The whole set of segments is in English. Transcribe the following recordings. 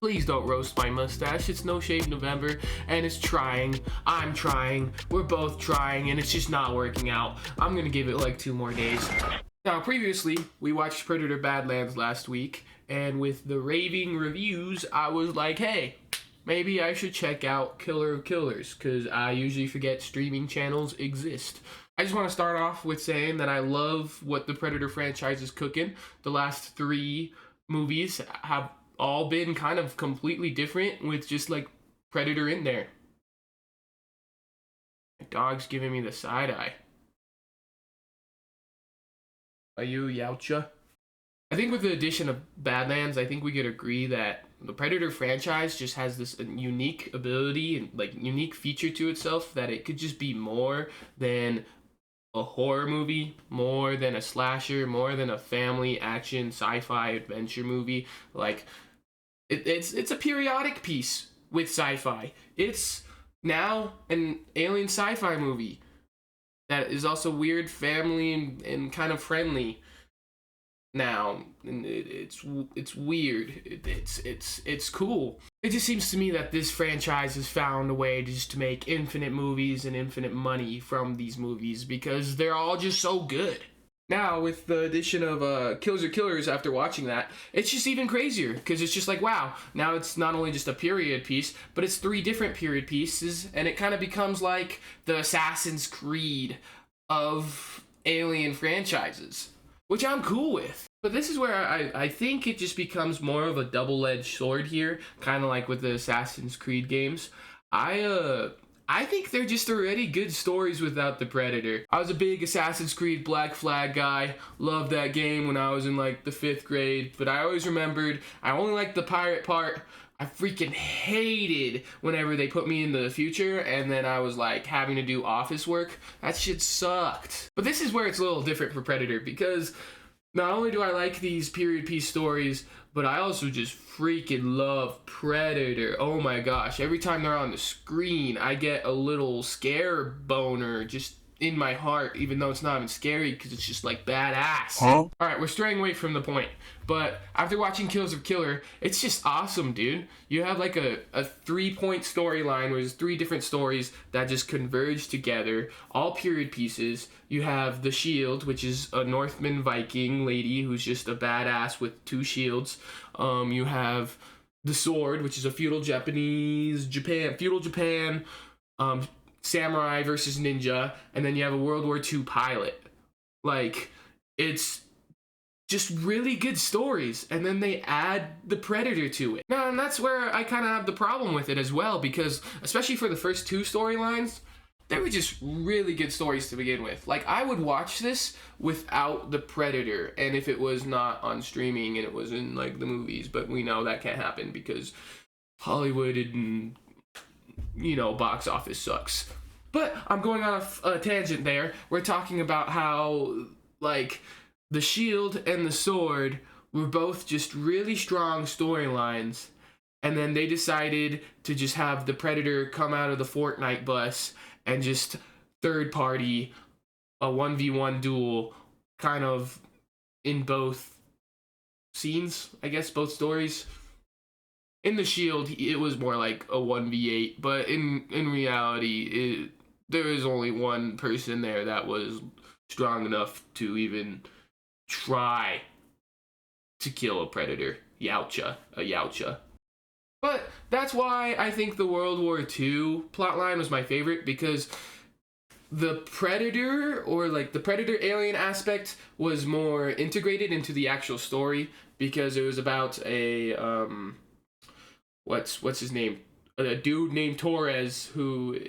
Please don't roast my mustache. It's No Shave November, and it's trying. I'm trying. We're both trying, and it's just not working out. I'm gonna give it like 2 more days. Now, previously, we watched Predator Badlands last week, and with the raving reviews, I was like, hey, maybe I should check out Killer of Killers, because I usually forget streaming channels exist. I just want to start off with saying that I love what the Predator franchise is cooking. The last 3 movies have all been kind of completely different with just like Predator in there. My dog's giving me the side eye. Are you Yautja? I think with the addition of Badlands, I think we could agree that the Predator franchise just has this unique ability and like unique feature to itself that it could just be more than a horror movie, more than a slasher, more than a family action sci-fi adventure movie. Like it's a periodic piece with sci-fi. It's now an alien sci-fi movie that is also weird, family, and kind of friendly now, and it's weird. It's cool. It just seems to me that this franchise has found a way just to make infinite movies and infinite money from these movies because they're all just so good. Now, with the addition of Kills or Killers, after watching that, it's just even crazier because it's just like, wow, now it's not only just a period piece, but it's 3 different period pieces, and it kind of becomes like the Assassin's Creed of alien franchises, which I'm cool with. But this is where I think it just becomes more of a double-edged sword here, kind of like with the Assassin's Creed games. I think they're just already good stories without the Predator. I was a big Assassin's Creed Black Flag guy. Loved that game when I was in like the 5th grade. But I always remembered I only liked the pirate part. I freaking hated whenever they put me in the future and then I was like having to do office work. That shit sucked. But this is where it's a little different for Predator because not only do I like these period piece stories, but I also just freaking love Predator. Oh my gosh, every time they're on the screen, I get a little scare boner just in my heart, even though it's not even scary because it's just like badass. Huh? Alright, we're straying away from the point, but after watching Kills of Killer, it's just awesome, dude. You have like a 3-point storyline where there's 3 different stories that just converge together, all period pieces. You have the Shield, which is a Northman Viking lady who's just a badass with 2 shields. You have the Sword, which is a feudal Japan, samurai versus ninja, and then you have a World War II pilot. Like, it's just really good stories, and then they add the Predator to it. Now, and that's where I kind of have the problem with it as well, because especially for the first 2 storylines, they were just really good stories to begin with. Like, I would watch this without the Predator, and if it was not on streaming and it was in like the movies, but we know that can't happen because Hollywood and box office sucks. But I'm going on a tangent there. We're talking about how, like, the Shield and the Sword were both just really strong storylines, and then they decided to just have the Predator come out of the Fortnite bus and just third party a 1v1 duel kind of in both scenes, I guess, both stories. In the Shield, it was more like a 1v8, but in reality, there was only one person there that was strong enough to even try to kill a Predator. A Yautja. But that's why I think the World War II plotline was my favorite, because the Predator, or like the Predator alien aspect, was more integrated into the actual story, because it was about a what's his name? A dude named Torres who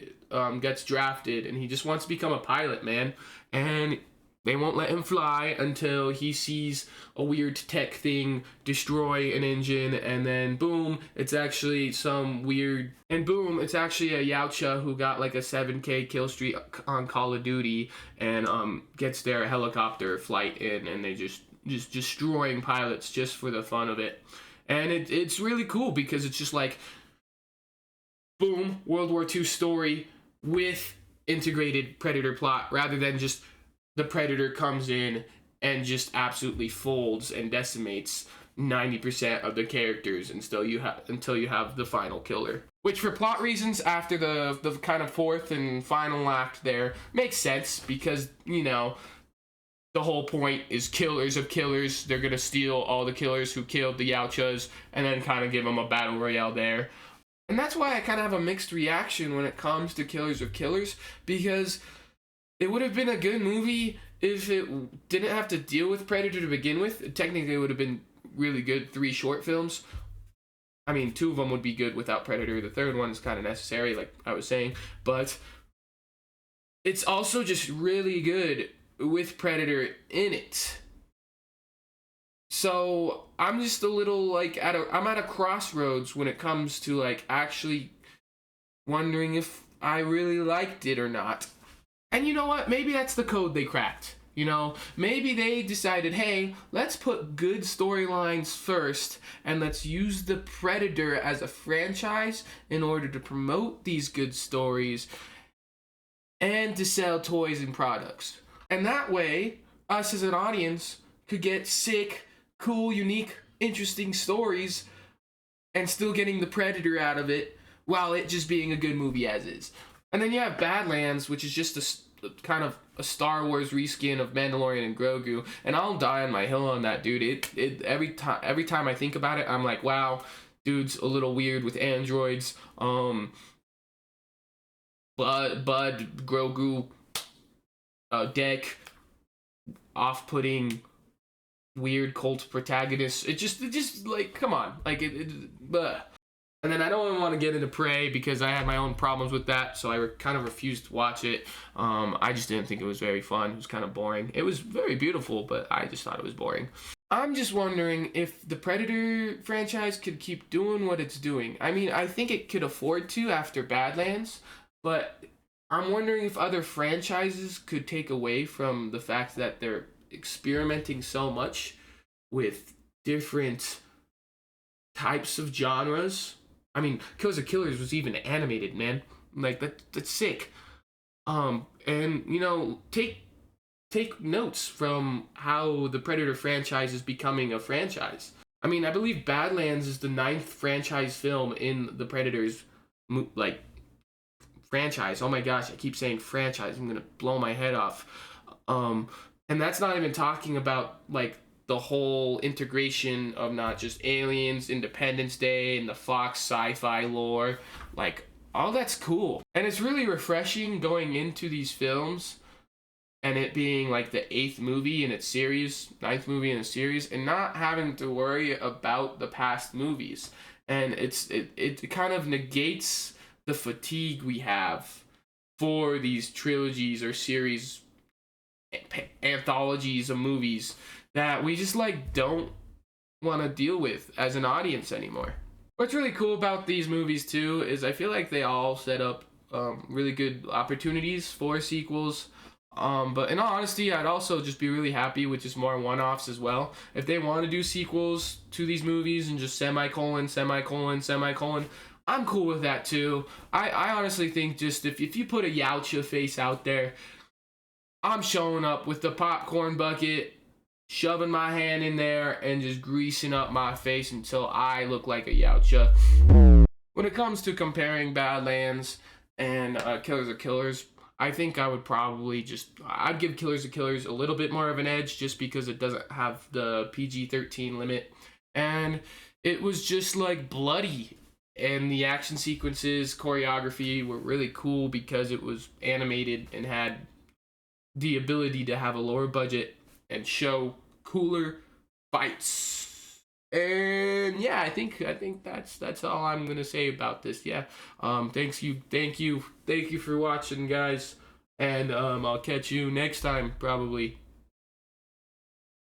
gets drafted, and he just wants to become a pilot, man. And they won't let him fly until he sees a weird tech thing destroy an engine, and then boom, it's actually a Yautja who got like a 7K kill streak on Call of Duty and gets their helicopter flight in, and they just destroying pilots just for the fun of it. And it's really cool because it's just like, boom, World War II story with integrated Predator plot, rather than just the Predator comes in and just absolutely folds and decimates 90% of the characters until you have the final killer. Which, for plot reasons, after the kind of fourth and final act there, makes sense because, you know, the whole point is killers of killers. They're gonna steal all the killers who killed the Yautjas and then kind of give them a battle royale there. And that's why I kind of have a mixed reaction when it comes to Killers of Killers, because it would have been a good movie if it didn't have to deal with Predator to begin with. Technically, it would have been really good 3 short films. I mean, 2 of them would be good without Predator. The third one is kind of necessary, like I was saying. But it's also just really good with Predator in it. So I'm just a little like I'm at a crossroads when it comes to like actually wondering if I really liked it or not. And you know what? Maybe that's the code they cracked. You know, maybe they decided, hey, let's put good storylines first and let's use the Predator as a franchise in order to promote these good stories and to sell toys and products. And that way, us as an audience could get sick, cool, unique, interesting stories and still getting the Predator out of it while it just being a good movie as is. And then you have Badlands, which is just a kind of a Star Wars reskin of Mandalorian and Grogu, and I'll die on my hill on that, dude. Every time I think about it, I'm like, wow, dude's a little weird with androids. Bud, Grogu, Deck, off-putting, weird cult protagonists. It just like, come on, like but. And then I don't even want to get into Prey because I had my own problems with that, so I kind of refused to watch it. I just didn't think it was very fun. It was kind of boring. It was very beautiful, but I just thought it was boring. I'm just wondering if the Predator franchise could keep doing what it's doing. I mean, I think it could afford to after Badlands, but I'm wondering if other franchises could take away from the fact that they're experimenting so much with different types of genres. I mean, Killers of Killers was even animated, man. Like that's sick. And you know, take notes from how the Predator franchise is becoming a franchise. I mean, I believe Badlands is the 9th franchise film in the Predators like franchise. Oh my gosh, I keep saying franchise. I'm gonna blow my head off. And that's not even talking about like the whole integration of not just Aliens, Independence Day, and the Fox sci-fi lore. Like, all that's cool. And it's really refreshing going into these films and it being like the 8th movie in its series, 9th movie in a series, and not having to worry about the past movies. And it kind of negates the fatigue we have for these trilogies or series, anthologies of movies that we just like don't want to deal with as an audience anymore. What's really cool about these movies too is I feel like they all set up really good opportunities for sequels. But in all honesty, I'd also just be really happy with just more one-offs as well. If they want to do sequels to these movies and just semicolon, I'm cool with that too. I honestly think just if you put a Yautja face out there, I'm showing up with the popcorn bucket, shoving my hand in there and just greasing up my face until I look like a Yautja. When it comes to comparing Badlands and Killers of Killers, I think I would probably I'd give Killers of Killers a little bit more of an edge just because it doesn't have the PG-13 limit. And it was just like bloody. And the action sequences, choreography were really cool because it was animated and had the ability to have a lower budget and show cooler fights. And yeah, I think that's all I'm gonna say about this. Yeah. Thank you for watching, guys. And I'll catch you next time, probably.